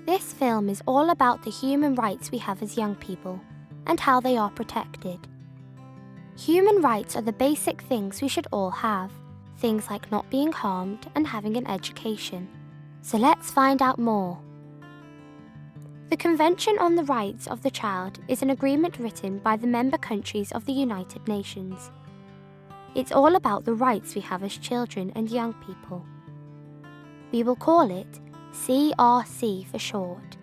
This film is all about the human rights we have as young people and how they are protected. Human rights are the basic things we should all have, things like not being harmed and having an education. So let's find out more. The Convention on the Rights of the Child is an agreement written by the member countries of the United Nations. It's all about the rights we have as children and young people. We will call it CRC for short.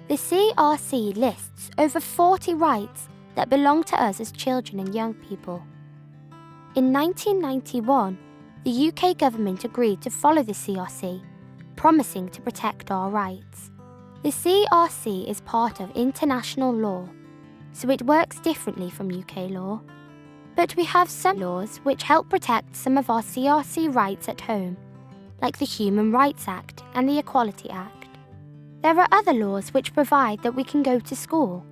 The CRC lists over 40 rights that belong to us as children and young people. In 1991, the UK government agreed to follow the CRC, promising to protect our rights. The CRC is part of international law, so it works differently from UK law. But we have some laws which help protect some of our CRC rights at home, like the Human Rights Act and the Equality Act. There are other laws which provide that we can go to school,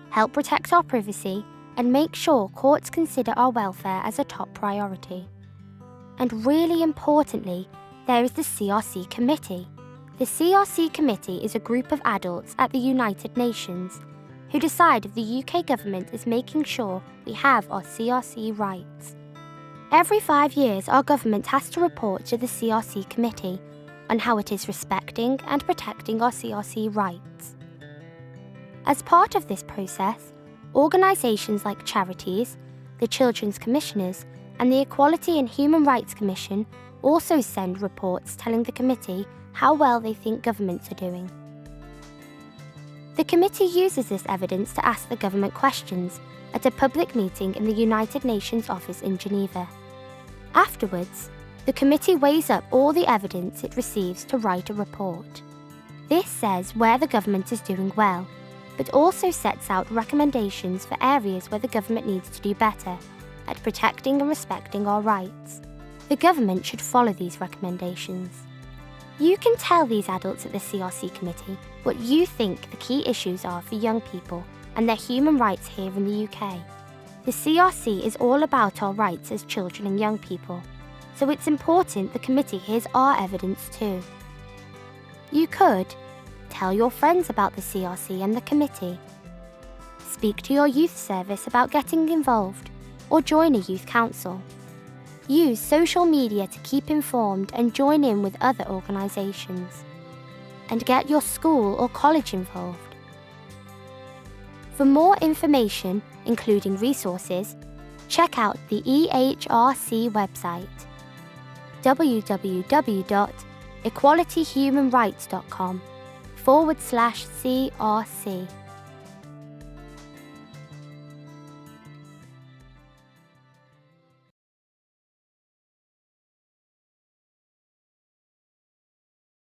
help protect our privacy, and make sure courts consider our welfare as a top priority. And really importantly, there is the CRC Committee. The CRC Committee is a group of adults at the United Nations who decide if the UK government is making sure we have our CRC rights. Every 5 years, our government has to report to the CRC Committee on how it is respecting and protecting our CRC rights. As part of this process, organisations like charities, the Children's Commissioners, and the Equality and Human Rights Commission also send reports telling the committee how well they think governments are doing. The committee uses this evidence to ask the government questions at a public meeting in the United Nations office in Geneva. Afterwards, the committee weighs up all the evidence it receives to write a report. This says where the government is doing well, but also sets out recommendations for areas where the government needs to do better at protecting and respecting our rights. The government should follow these recommendations. You can tell these adults at the CRC Committee what you think the key issues are for young people and their human rights here in the UK. The CRC is all about our rights as children and young people, so it's important the committee hears our evidence too. You could tell your friends about the CRC and the committee. Speak to your youth service about getting involved, or join a youth council. Use social media to keep informed and join in with other organisations. And get your school or college involved. For more information, including resources, check out the EHRC website, www.equalityhumanrights.com/CRC.